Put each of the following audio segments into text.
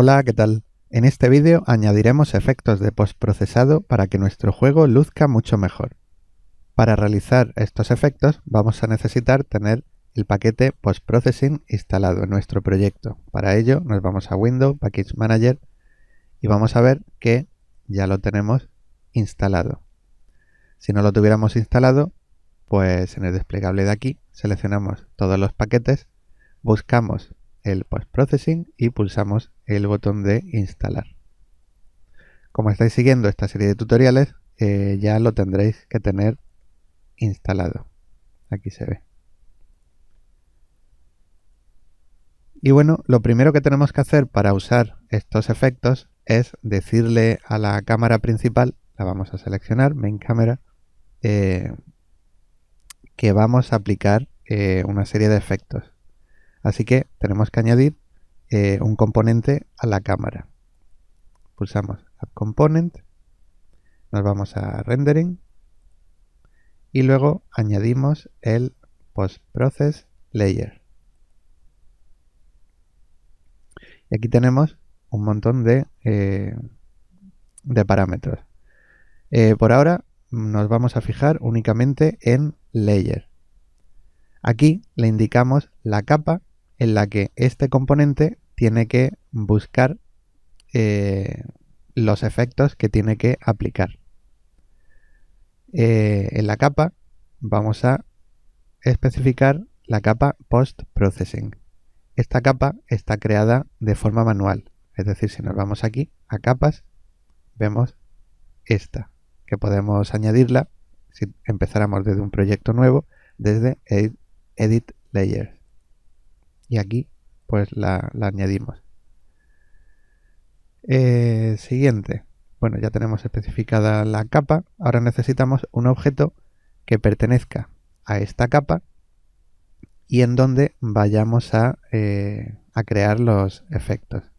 Hola, ¿qué tal? En este vídeo añadiremos efectos de postprocesado para que nuestro juego luzca mucho mejor. Para realizar estos efectos vamos a necesitar tener el paquete Postprocessing instalado en nuestro proyecto. Para ello nos vamos a Windows, Package Manager y vamos a ver que ya lo tenemos instalado. Si no lo tuviéramos instalado, pues en el desplegable de aquí seleccionamos todos los paquetes, buscamos el Postprocessing y pulsamos el botón de instalar. Como estáis siguiendo esta serie de tutoriales, ya lo tendréis que tener instalado. Aquí se ve. Y bueno, lo primero que tenemos que hacer para usar estos efectos es decirle a la cámara principal, la vamos a seleccionar, Main Camera, que vamos a aplicar una serie de efectos. Así que tenemos que añadir un componente a la cámara. Pulsamos Add Component, nos vamos a Rendering y luego añadimos el Post-Process Layer. Y aquí tenemos un montón de parámetros. Por ahora nos vamos a fijar únicamente en Layer. Aquí le indicamos la capa en la que este componente tiene que buscar los efectos que tiene que aplicar. En la capa vamos a especificar la capa Post Processing. Esta capa está creada de forma manual, es decir, si nos vamos aquí a capas, vemos esta, que podemos añadirla si empezáramos desde un proyecto nuevo, desde Edit Layers. Y aquí pues la añadimos. Siguiente. Bueno, ya tenemos especificada la capa. Ahora necesitamos un objeto que pertenezca a esta capa y en donde vayamos a crear los efectos.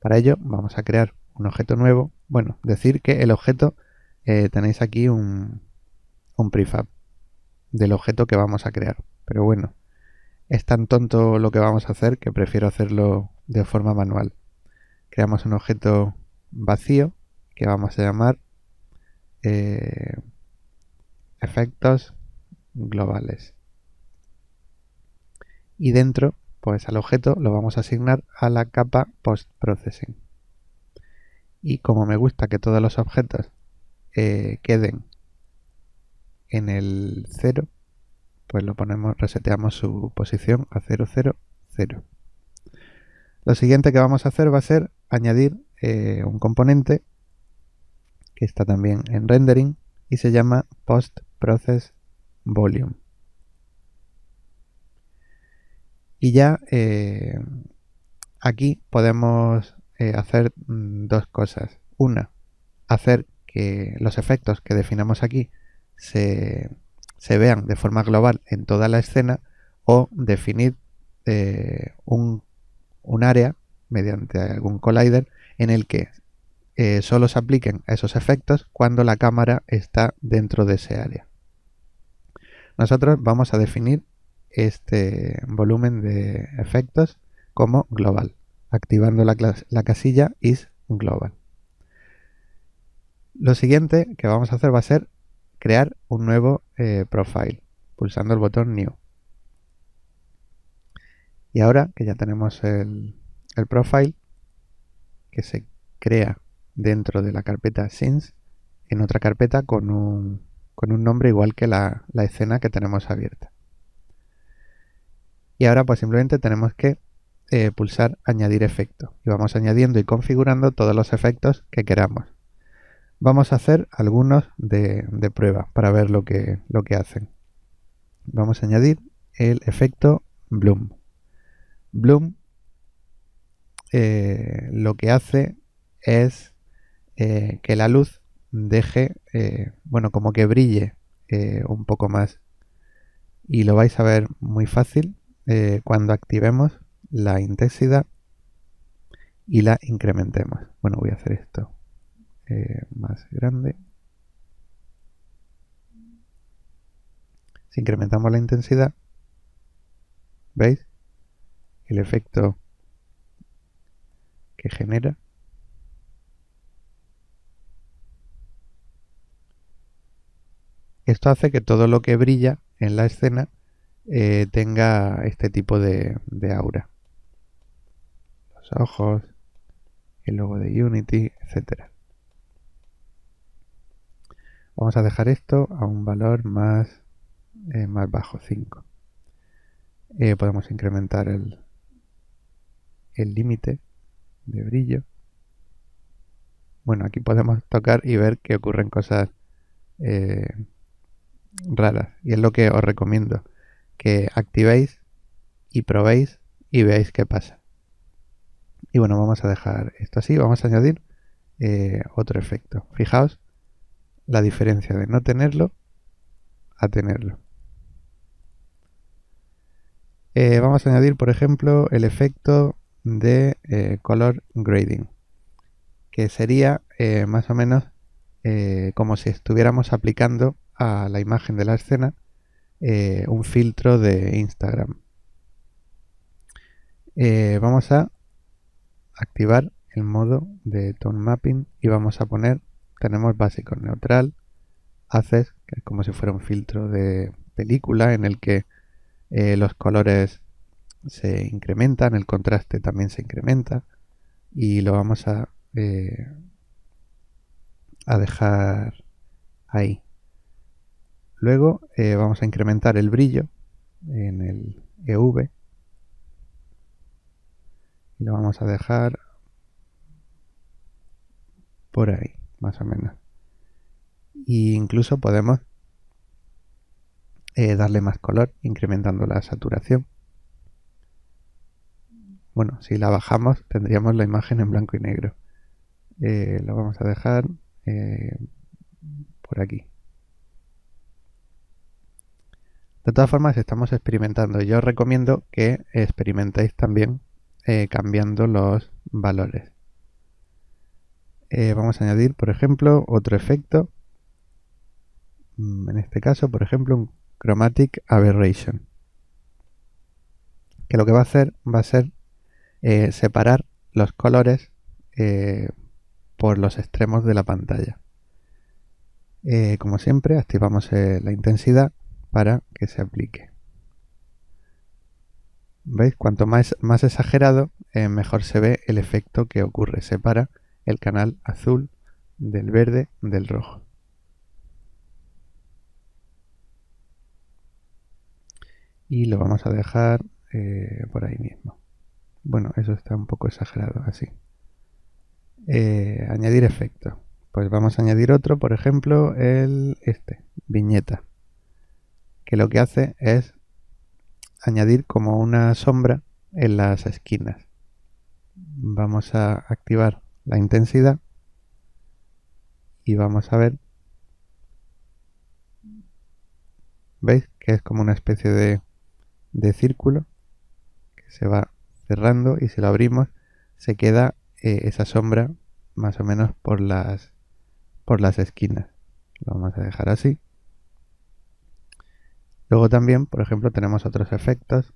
Para ello vamos a crear un objeto nuevo. Bueno, decir que el objeto, tenéis aquí un prefab del objeto que vamos a crear. Pero bueno, es tan tonto lo que vamos a hacer que prefiero hacerlo de forma manual. Creamos un objeto vacío que vamos a llamar efectos globales. Y dentro, pues al objeto lo vamos a asignar a la capa Post Processing. Y como me gusta que todos los objetos queden en el 0, pues lo ponemos, reseteamos su posición a 0, 0, 0. Lo siguiente que vamos a hacer va a ser añadir un componente que está también en rendering y se llama Post Process Volume. Y ya aquí podemos hacer dos cosas. Una, hacer que los efectos que definamos aquí se vean de forma global en toda la escena, o definir un área mediante algún collider en el que solo se apliquen esos efectos cuando la cámara está dentro de ese área. Nosotros vamos a definir este volumen de efectos como global, activando la casilla isGlobal. Lo siguiente que vamos a hacer va a ser crear un nuevo profile, pulsando el botón New. Y ahora que ya tenemos el profile, que se crea dentro de la carpeta Scenes, en otra carpeta con un nombre igual que la escena que tenemos abierta. Y ahora pues simplemente tenemos que pulsar añadir efecto. Y vamos añadiendo y configurando todos los efectos que queramos. Vamos a hacer algunos de prueba para ver lo que hacen. Vamos a añadir el efecto Bloom. Bloom lo que hace es que la luz deje, bueno, como que brille un poco más. Y lo vais a ver muy fácil cuando activemos la intensidad y la incrementemos. Bueno, voy a hacer esto más grande. Si incrementamos la intensidad, ¿veis? El efecto que genera. Esto hace que todo lo que brilla en la escena tenga este tipo de aura. Los ojos, el logo de Unity, etcétera. Vamos a dejar esto a un valor más bajo, 5. Podemos incrementar el límite de brillo. Bueno, aquí podemos tocar y ver que ocurren cosas raras. Y es lo que os recomiendo, que activéis y probéis y veáis qué pasa. Y bueno, vamos a dejar esto así. Vamos a añadir otro efecto. Fijaos la diferencia de no tenerlo a tenerlo. Vamos a añadir, por ejemplo, el efecto de color grading, que sería más o menos como si estuviéramos aplicando a la imagen de la escena un filtro de Instagram. Vamos a activar el modo de tone mapping y vamos a poner, tenemos básico, neutral, haces, que es como si fuera un filtro de película en el que los colores se incrementan, el contraste también se incrementa y lo vamos a dejar ahí. Luego vamos a incrementar el brillo en el EV y lo vamos a dejar por ahí, más o menos. Y incluso podemos darle más color incrementando la saturación. Bueno, si la bajamos tendríamos la imagen en blanco y negro. Lo vamos a dejar por aquí. De todas formas, estamos experimentando. Yo os recomiendo que experimentéis también cambiando los valores. Vamos a añadir, por ejemplo, otro efecto. En este caso, por ejemplo, un Chromatic Aberration. Que lo que va a hacer va a ser separar los colores por los extremos de la pantalla. Como siempre, activamos la intensidad para que se aplique. ¿Veis? Cuanto más exagerado, mejor se ve el efecto que ocurre. Separa el canal azul del verde del rojo. Y lo vamos a dejar por ahí mismo. Bueno, eso está un poco exagerado, así. Añadir efecto. Pues vamos a añadir otro, por ejemplo, viñeta. Que lo que hace es añadir como una sombra en las esquinas. Vamos a activar la intensidad y vamos a ver, ¿veis? Que es como una especie de círculo que se va cerrando y si lo abrimos se queda esa sombra más o menos por las esquinas. Lo vamos a dejar así. Luego también, por ejemplo, tenemos otros efectos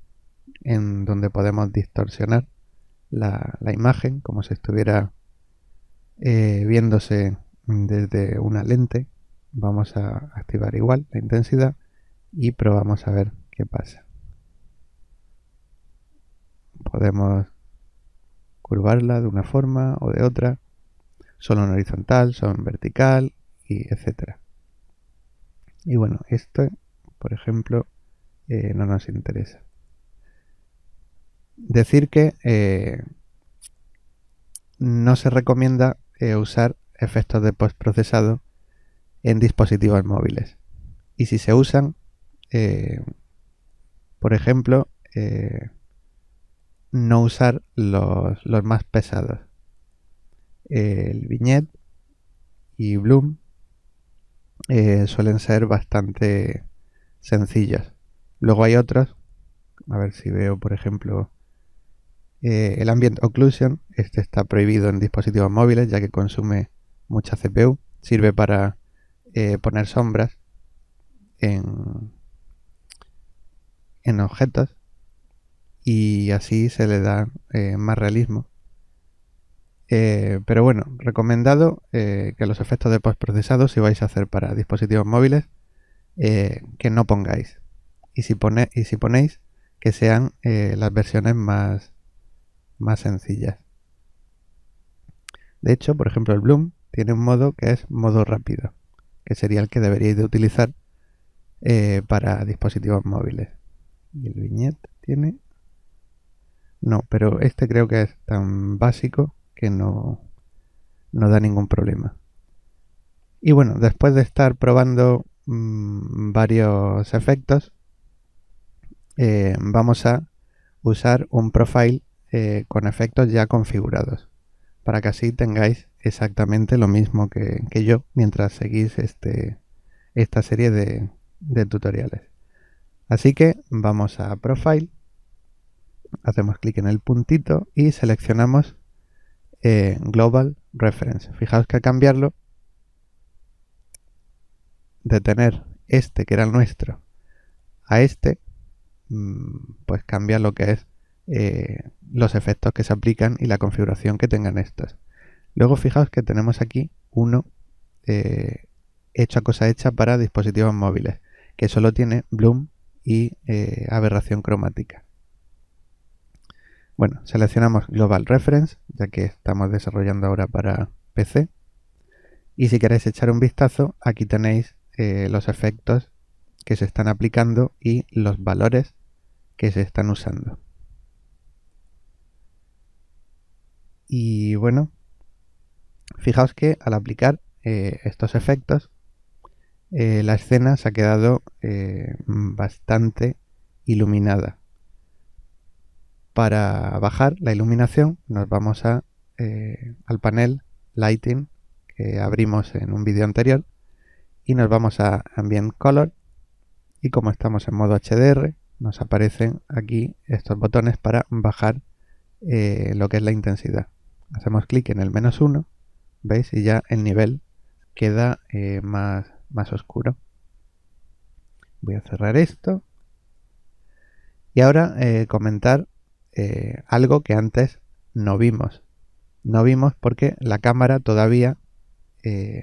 en donde podemos distorsionar la imagen como si estuviera viéndose desde una lente. Vamos a activar igual la intensidad y probamos a ver qué pasa. Podemos curvarla de una forma o de otra, solo en horizontal, solo en vertical, y etcétera. Y bueno, esto, por ejemplo, no nos interesa. Decir que no se recomienda usar efectos de postprocesado en dispositivos móviles. Y si se usan, por ejemplo, no usar los más pesados. El Vignette y Bloom suelen ser bastante sencillos. Luego hay otros, a ver si veo, por ejemplo, el Ambient Occlusion. Este está prohibido en dispositivos móviles ya que consume mucha CPU. Sirve para poner sombras en objetos y así se le da más realismo. Pero bueno, recomendado que los efectos de postprocesado, si vais a hacer para dispositivos móviles, que no pongáis. Y si ponéis, que sean las versiones más sencillas. De hecho, por ejemplo, el Bloom tiene un modo que es modo rápido, que sería el que deberíais de utilizar para dispositivos móviles. Y el Vignette tiene... No, pero este creo que es tan básico que no da ningún problema. Y bueno, después de estar probando varios efectos, vamos a usar un profile con efectos ya configurados, para que así tengáis exactamente lo mismo que yo mientras seguís esta serie de tutoriales. Así que vamos a Profile, hacemos clic en el puntito y seleccionamos Global Reference. Fijaos que al cambiarlo, de tener este que era el nuestro a este, pues cambia lo que es los efectos que se aplican y la configuración que tengan estos. Luego fijaos que tenemos aquí uno hecho a cosa hecha para dispositivos móviles, que solo tiene bloom y aberración cromática. Bueno, seleccionamos Global Reference, ya que estamos desarrollando ahora para PC. Y si queréis echar un vistazo, aquí tenéis los efectos que se están aplicando y los valores que se están usando. Y bueno, fijaos que al aplicar estos efectos, la escena se ha quedado bastante iluminada. Para bajar la iluminación nos vamos al panel Lighting que abrimos en un vídeo anterior y nos vamos a Ambient Color, y como estamos en modo HDR nos aparecen aquí estos botones para bajar lo que es la intensidad. Hacemos clic en el -1, ¿veis? Y ya el nivel queda más oscuro. Voy a cerrar esto y ahora comentar algo que antes no vimos. No vimos porque la cámara todavía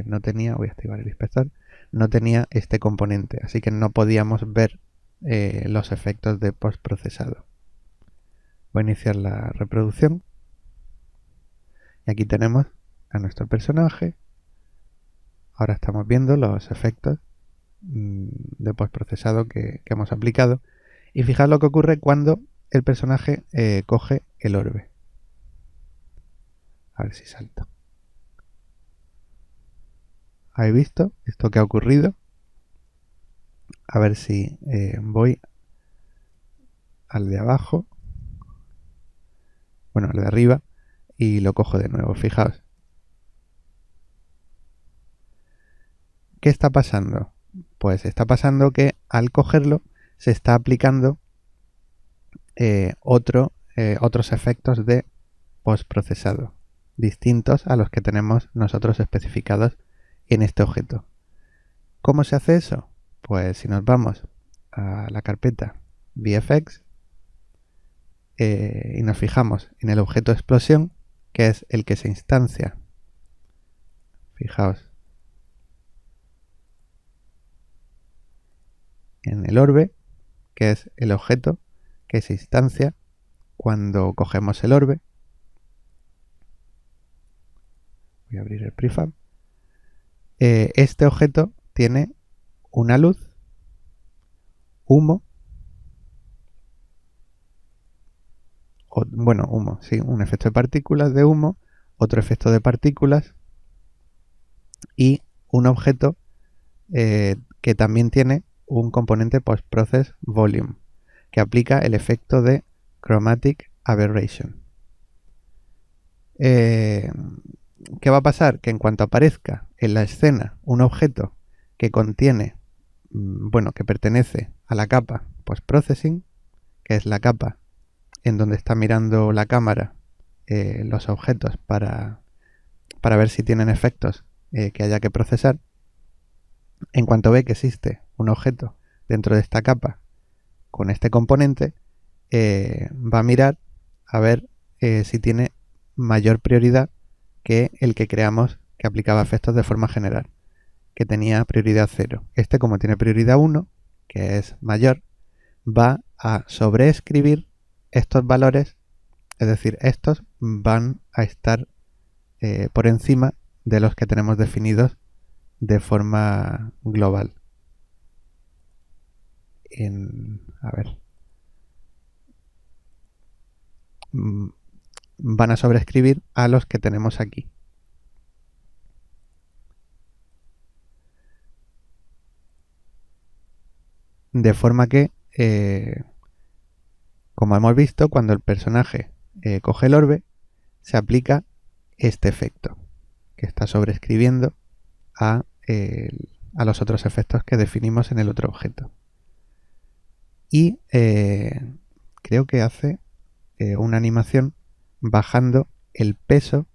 no tenía, voy a activar el inspector, no tenía este componente, así que no podíamos ver los efectos de postprocesado. Voy a iniciar la reproducción y aquí tenemos a nuestro personaje. Ahora estamos viendo los efectos de postprocesado que hemos aplicado, y fijaos lo que ocurre cuando el personaje coge el orbe. A ver si salto. ¿Habéis visto esto que ha ocurrido? A ver si voy al de abajo, bueno, al de arriba, y lo cojo de nuevo. Fijaos. ¿Qué está pasando? Pues está pasando que al cogerlo se está aplicando otros efectos de postprocesado, distintos a los que tenemos nosotros especificados en este objeto. ¿Cómo se hace eso? Pues si nos vamos a la carpeta VFX y nos fijamos en el objeto explosión, que es el que se instancia. Fijaos en el orbe, que es el objeto que se instancia cuando cogemos el orbe. Voy a abrir el prefab. Este objeto tiene una luz, humo, humo, sí, un efecto de partículas de humo, otro efecto de partículas y un objeto que también tiene un componente post-process volume, que aplica el efecto de chromatic aberration. ¿Qué va a pasar? Que en cuanto aparezca en la escena un objeto que contiene, que pertenece a la capa post-processing, que es la capa en donde está mirando la cámara los objetos para ver si tienen efectos que haya que procesar, en cuanto ve que existe un objeto dentro de esta capa con este componente, va a mirar a ver si tiene mayor prioridad que el que creamos que aplicaba efectos de forma general, que tenía prioridad 0. Este, como tiene prioridad 1, que es mayor, va a sobreescribir estos valores, es decir, estos van a estar por encima de los que tenemos definidos de forma global. A ver. Van a sobreescribir a los que tenemos aquí. De forma que, como hemos visto, cuando el personaje coge el orbe, se aplica este efecto, que está sobreescribiendo a los otros efectos que definimos en el otro objeto. Y creo que hace una animación bajando el peso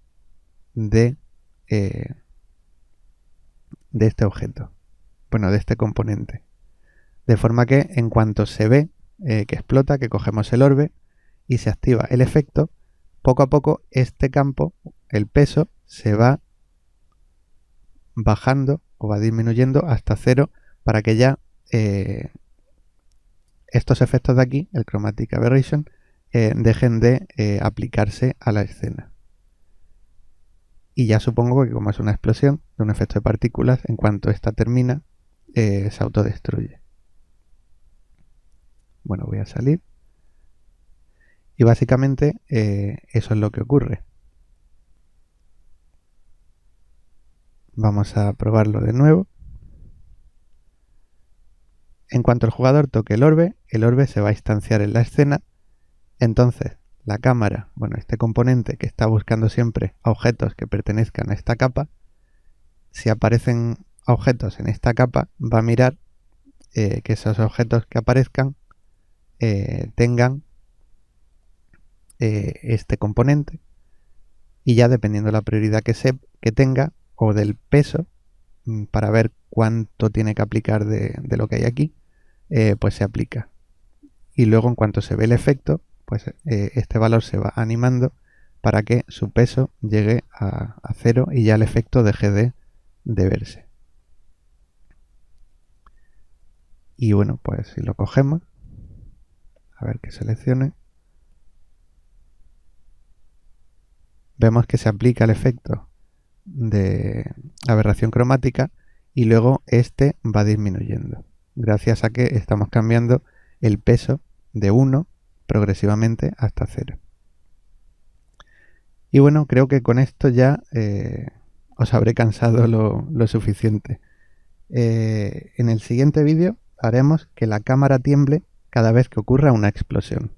de este objeto, bueno, de este componente. De forma que en cuanto se ve que explota, que cogemos el orbe y se activa el efecto, poco a poco este campo, el peso, se va bajando o va disminuyendo hasta 0 para que ya estos efectos de aquí, el Chromatic Aberration, dejen de aplicarse a la escena. Y ya supongo que como es una explosión de un efecto de partículas, en cuanto esta termina, se autodestruye. Bueno, voy a salir. Y básicamente eso es lo que ocurre. Vamos a probarlo de nuevo. En cuanto el jugador toque el orbe se va a instanciar en la escena. Entonces, la cámara, bueno, este componente que está buscando siempre objetos que pertenezcan a esta capa, si aparecen objetos en esta capa, va a mirar que esos objetos que aparezcan tengan este componente, y ya dependiendo de la prioridad que tenga o del peso, para ver cuánto tiene que aplicar de lo que hay aquí, pues se aplica. Y luego, en cuanto se ve el efecto, pues este valor se va animando para que su peso llegue a 0 y ya el efecto deje de verse. Y bueno, pues si lo cogemos, a ver que seleccione, vemos que se aplica el efecto de aberración cromática y luego este va disminuyendo, gracias a que estamos cambiando el peso de 1 progresivamente hasta 0. Y bueno, creo que con esto ya os habré cansado lo suficiente. En el siguiente vídeo haremos que la cámara tiemble cada vez que ocurra una explosión.